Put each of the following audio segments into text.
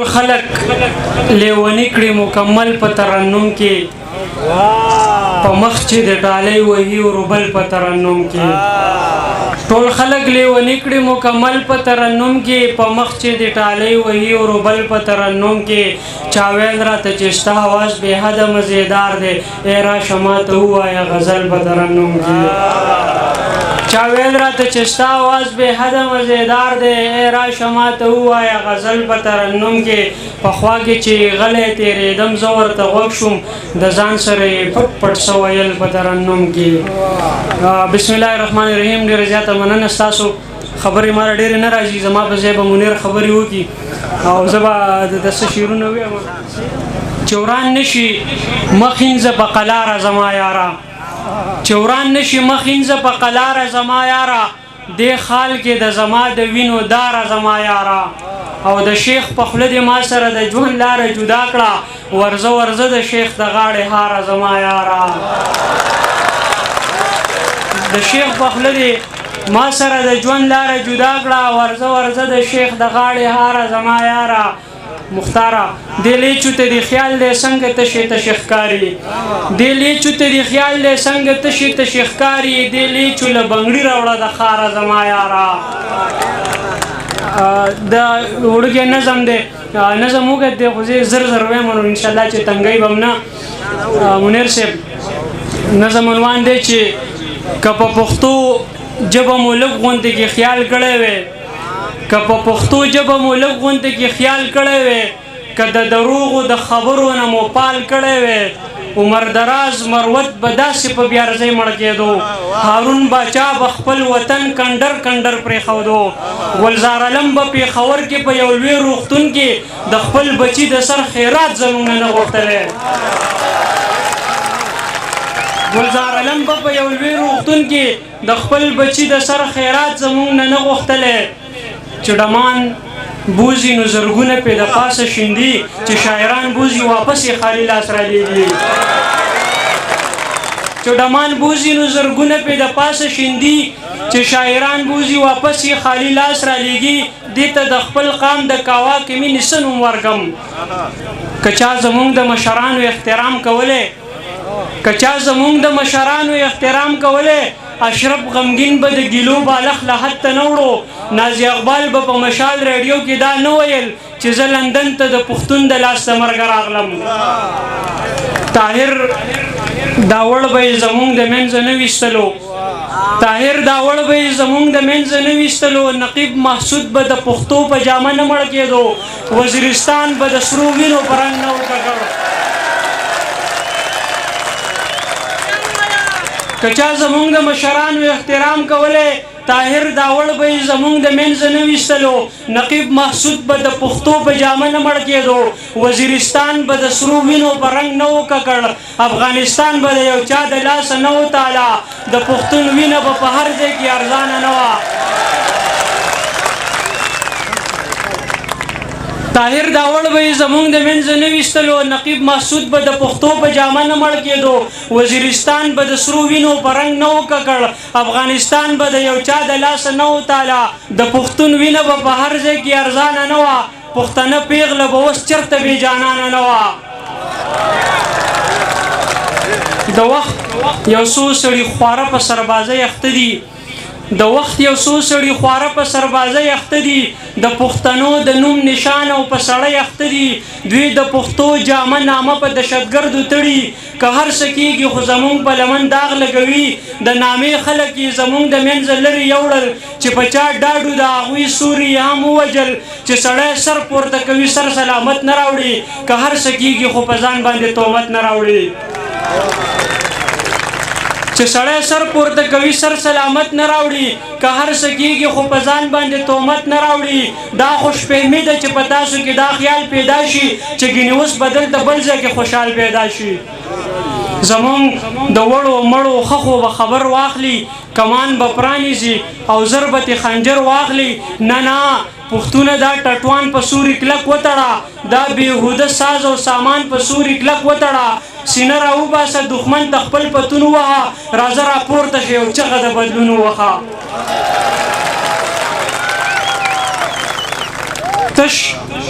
خلق لیونی کړي مکمل په ترنم کې په مخ چې د ټالۍ وهي وربل په ترنم کې ټول خلق لیونی کړي مکمل په ترنم کې په مخ چې د ټالۍ وهي وربل په ترنم کې چاویل راته چې ستا आवाज به حد مزیدار دی ای راشه ماته ووایه غزل په ترنم کې چاویل راته چې ستا आवाज به حد مزیدار دی ای راشه ماته ووایه غزل په ترنم کې پخوا کې چې غلی تېرېدم زه ورته غوږ شوم د ځان سره یې پټ پټ څه ویل په ترنم کې بسم الله الرحمن الرحیم ډېره زیاته مننه ستاسو خبرې ماله ډېرې نه راځي زما په ځای به منیر خبرې وکړي او زه به د څه شعرونه ووایم چې وران نشي مخینځه په قلاره زما یاره چې وران نشي مخینځه په قلاره زما یاره دې خال کې د زما د وینو داره زما یاره او د شیخ په خوله دې ما سره د ژوند لاره جدا کړه ورځه ورځه د شیخ د غاړې هاره زما یاره د شیخ په خوله دې ما سره د ژوند لاره جدا کړه ورځه ورځه د شیخ د غاړې هاره زما یاره مختاره دلی چوته دی خیال دی څنګه تشې تشې ښکاري دلی چوته دی خیال دی څنګه تشې تشې ښکاري دلی چو له بنګړي راوړه د ښاره زما یاره د وړوکی نظم دی نظم وګت دی خو زه زر زر وایم نو انشاءالله چې تنګی به م نه منیر صاحب نظم عنوان دی چې که په پښتو ژبه مو لږ غوندې کې خیال کړی وی که په پښتو ژبه مو لږ غوندې کې خیال کړی وی که د دروغو د خبرو نه مو پال کړی وی عمر دراز مروت به داسې په بیارځۍ مړ کېدو هارون باچا به خپل وطن کنډر کنډر پرېښودو ګلزار علم به پېښور کې په یو لوی روغتون کې د خپل بچي د سر خیرات زموږ نه غوښتلی ګلزار علم به په یو لوی روغتون کې د خپل بچي د سر خیرات زموږ نه غوښتلی چې ډمان بوزي نو زرګونه پې د پاسه شیندي چې شاعران بوزي واپس یې خالي لاس رالیږي چې ډمان بوزي نو زرګونه پې د پاسه شیندي چې شاعران بوزي واپس یې خالي لاس رالیږي دې ته د خپل قام د کاوا کې مې نیسه نوم ورکم که چا زموږ د مشرانو احترام کولی که چا زموږ د مشرانو احترام کولی اشرف غمگین به د ګیلو بالغ له حد ته نه وړو نازي اقبال به په مشال ریډیو کې دا نه ویل چې زه لندن ته د پښتون د لاس د مرګه راغلم طاهر داوړ به یې زموږ د منځه نه ویستلو طاهر داوړ به یې زموږ د منځه نه ویستلو نقیب محسود به د پښتو په جامه نه مړ کېدو وزیرستان به د سرو وینو په رنګ نه وککړ که چا زموږ د مشرانو احترام کولی طاهر داوړ به یې زموږ د منځه نه ویستلو نقیب محسود به د پښتو په جامه نه مړ کېدو وزیرستان به د سرو وینو په رنګ نه و ککړ افغانستان به د یو چا د لاسه نه و تاله د پښتون وینه به په هر ځای کې ارزانه نه وه طاهر داوړ به یې زموږ د منځه نه ویستلو نقیب محسود به د پښتو په جامه نه مړ کېدو وزیرستان به د سرو وینو په رنګ نه و ککړ افغانستان به د یو چا د لاسه نه و تاله د پښتون وینه به په هر ځای کې ارزانه نه وه پښتنه پیغله به اوس چېرته بې جانانه نه وه د وخت یو څو سړي خواره په سربازۍ اخته دي د وخت یو څو سړي خواره په سربازۍ اخته دي د پښتنو د نوم نشان او په سړی اخته دي دوی د پښتو جامه نامه په دهشتګردو تړي که هر څه کېږي خو زموږ په لمن داغ لګوي د نامې خلک یې زموږ د منځه لرې یوړل چې په چا ډاډو د هغوی سوري یې هم ووجل چې سړی سر پورته کوي سر سلامت نه راوړي که هر څه کېږي خو په ځان باندې تهمت نه راوړي چې سړی سر پورته کوي سر سلامت نه راوړي که هر څه کېږي خو په ځان باندې تهمت نه راوړي دا خوشفهمي ده چې په تاسو کې دا خیال پیدا شي چې ګینې اوس به دلته بل ځای کې خوشحال پیدا شي زمونږ د وړو مړو خخو به خبر واخلي کمان به پرانیزي او ضربت خنجر واخلي نه نه پښتونه دا ټټوان په سوري کلک وتړه دا بېهوده ساز او سامان په سوري کلک وتړه سینه راوباسه دښمن ته خپل پتون ووهه راځه راپورته شه یو چغه د بدلون ووهه تش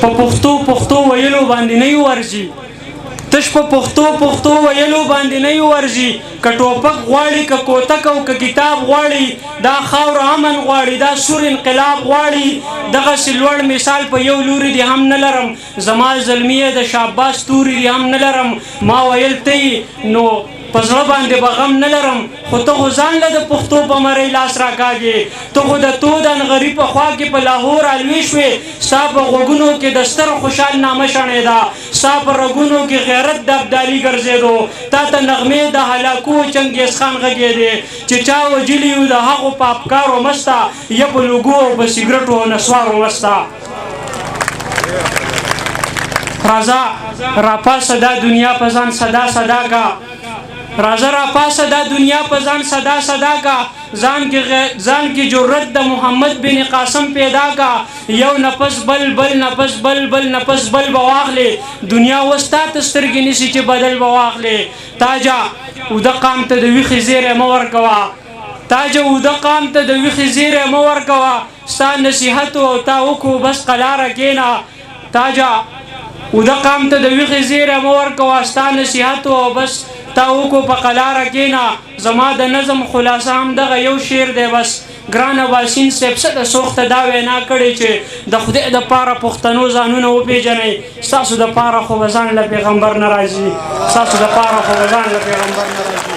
په پښتو ویلو باندې نه ورځي، تش په پښتو ویلو باندې نه ورځي. که ټوپک غواړي، که کوتک او که کتاب غواړي، دا خاور امن غواړي، دا سور انقلاب غواړي. دغسې لوړ مثال په یو لوري دی هم نه لرم. زما زلمیه د شاباس توري دی هم نه لرم. ما ویل ته نو په زړه باندې به غم نه لرم، خو ته خو ځان له د پښتو په مرۍ لاس راکاږې. ته خو د تودن غریب په خوا کې په لاهور الوي شوې. ستا په غوږونو کې د ستر خوشحال نامه شڼېده، ستا په رګونو کې غیرت د ابدالي ګرځېدو. تا ته نغمې د هلاکو چنګیز خان غږېدې چې چا وجلي یو د هغو په افکارو مسته، یا په لوګو او په سګرټو او نسوارو مسته. راځه راپاسه دا دنیا په ځان صدا صدا کا، راځه راپاسه دا دنیا په ځان صدا صدا کا. ځان کې جرأت د محمد بن قاسم پیدا کا. یو نفس بل نفس بل نفس بل به واخلې. دنیا وستا ته سترګې نیسي چې بدل به واخلې. تاجه اوده قام ته د ویښې زیری مه ورکوه، تاجه اوده قام ته د ویښې زیری مه ورکوه. ستا نصیحت او تا وکړو بس قلاره کښېنه. تاجه اوده قام ته د ویښې زیری مه ورکوه، ستا نصیحت او بس تا وکړو په قلاره کښېنه. زما د نظم خلاصه هم دغه یو شعر دی بس. ګرانه باسین صاحب څه د سوخته دا وینا کړې چې د خدای دپاره پښتنو ځانونه وپېژنئ. ستاسو دپاره خو به ځان له پیغمبر نه راځي، ستاسو دپاره خو به ځان له پیغمبر نه راځي.